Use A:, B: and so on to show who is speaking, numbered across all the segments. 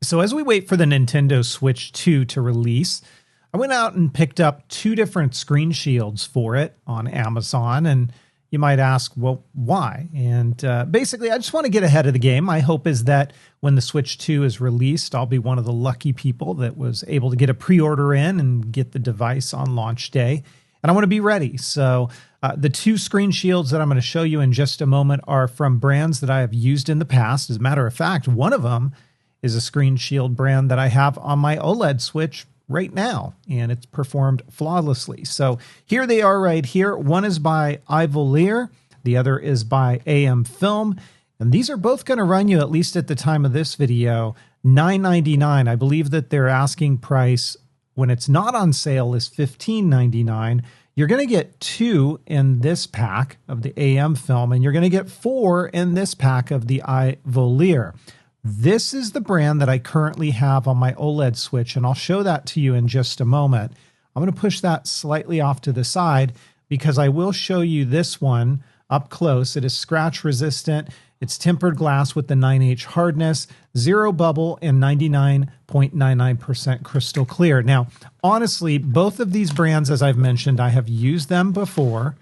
A: So as we wait for the Nintendo Switch 2 to release, I went out and picked up 2 different screen shields for it on Amazon. And you might ask, well, why? And basically, I just want to get ahead of the game. My hope is that when the Switch 2 is released, I'll be one of the lucky people that was able to get a pre-order in and get the device on launch day. And I want to be ready. So the 2 screen shields that I'm going to show you in just a moment are from brands that I have used in the past. As a matter of fact, one of them is a screen shield brand that I have on my OLED Switch right now, and it's performed flawlessly. So here they are right here. One is by Ivolier, the other is by AM Film, and these are both going to run you, at least at the time of this video, $9.99. I believe that their asking price when it's not on sale is $15.99. You're going to get 2 in this pack of the AM Film, and you're going to get 4 in this pack of the Ivolier. This is the brand that I currently have on my OLED Switch, and I'll show that to you in just a moment. I'm going to push that slightly off to the side because I will show you this one up close. It is scratch resistant. It's tempered glass with the 9H hardness, 0 bubble, and 99.99% crystal clear. Now, honestly, both of these brands, as I've mentioned, I have used them before.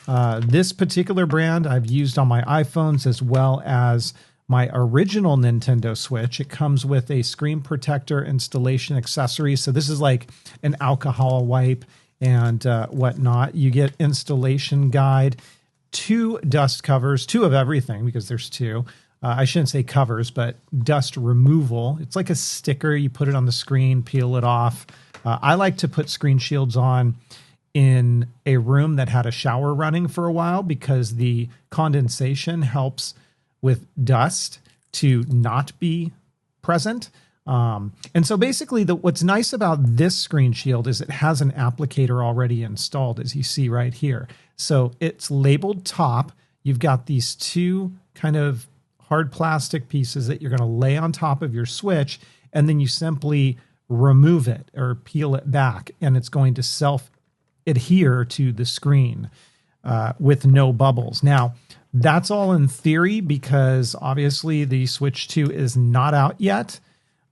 A: This particular brand I've used on my iPhones as well as my original Nintendo Switch. It comes with a screen protector installation accessory. So this is like an alcohol wipe and whatnot. You get installation guide, 2 dust covers, 2 of everything because there's 2. I shouldn't say covers, but dust removal. It's like a sticker. You put it on the screen, peel it off. I like to put screen shields on in a room that had a shower running for a while because the condensation helps with dust to not be present. And so basically what's nice about this screen shield is it has an applicator already installed, as you see right here. So it's labeled top. You've got these 2 kind of hard plastic pieces that you're going to lay on top of your Switch, and then you simply remove it or peel it back, and it's going to self-adhere to the screen with no bubbles. Now, that's all in theory because obviously the Switch 2 is not out yet,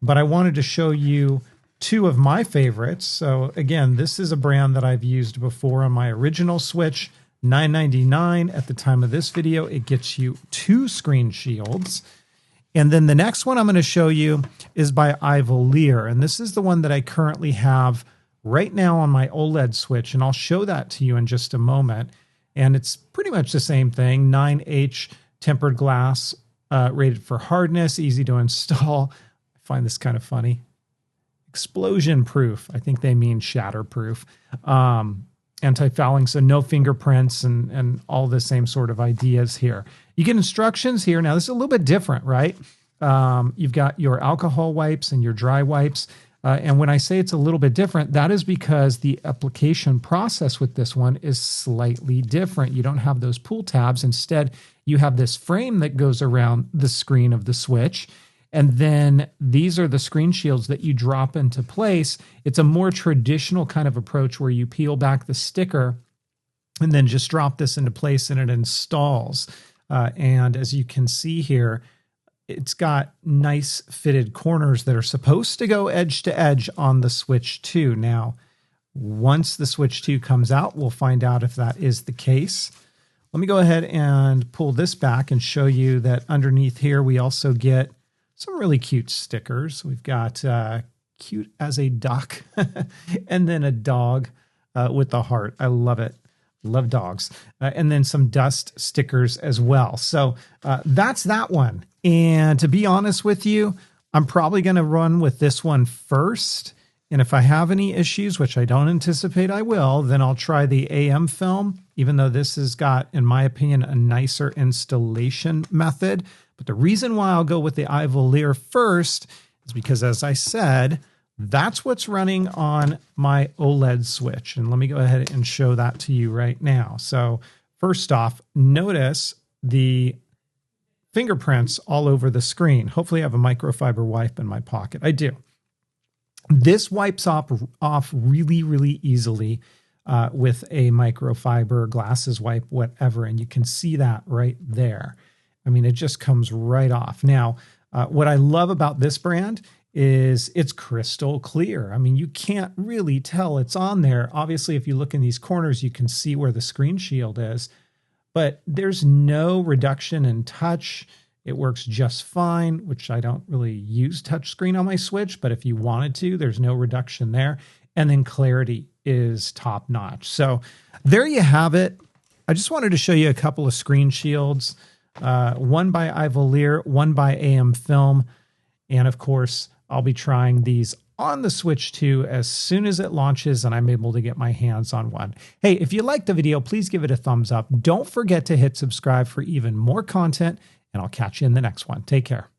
A: but I wanted to show you 2 of my favorites. So again, this is a brand that I've used before on my original Switch, $9.99. At the time of this video, it gets you 2 screen shields. And then the next one I'm going to show you is by Ivolier, and this is the one that I currently have right now on my OLED Switch, and I'll show that to you in just a moment. And it's pretty much the same thing, 9H tempered glass, rated for hardness, easy to install. I find this kind of funny. Explosion proof. I think they mean shatter proof. Anti-fouling, so no fingerprints and all the same sort of ideas here. You get instructions here. Now, this is a little bit different, right? You've got your alcohol wipes and your dry wipes. And when I say it's a little bit different, that is because the application process with this one is slightly different. You don't have those pull tabs. Instead, you have this frame that goes around the screen of the Switch. And then these are the screen shields that you drop into place. It's a more traditional kind of approach where you peel back the sticker and then just drop this into place and it installs. And as you can see here, it's got nice fitted corners that are supposed to go edge to edge on the Switch 2. Now, once the Switch 2 comes out, we'll find out if that is the case. Let me go ahead and pull this back and show you that underneath here, we also get some really cute stickers. We've got cute as a duck and then a dog with a heart. I love it. Love dogs. And then some dust stickers as well. So that's that one. And to be honest with you, I'm probably going to run with this one first. And if I have any issues, which I don't anticipate I will, then I'll try the AM Film, even though this has got, in my opinion, a nicer installation method. But the reason why I'll go with the Ivolier first is because, as I said, that's what's running on my OLED Switch. And let me go ahead and show that to you right now. So first off, notice the fingerprints all over the screen. Hopefully I have a microfiber wipe in my pocket. I do. This wipes off really, really easily with a microfiber glasses wipe, whatever. And you can see that right there. I mean, it just comes right off. Now, what I love about this brand is it's crystal clear. I mean, you can't really tell it's on there. Obviously, if you look in these corners, you can see where the screen shield is, but there's no reduction in touch. It works just fine, which I don't really use touchscreen on my Switch, but if you wanted to, there's no reduction there. And then clarity is top notch. So there you have it. I just wanted to show you a couple of screen shields, one by Ivalier, one by AM Film. And of course, I'll be trying these on the Switch 2 as soon as it launches and I'm able to get my hands on one. Hey, if you liked the video, please give it a thumbs up. Don't forget to hit subscribe for even more content, and I'll catch you in the next one. Take care.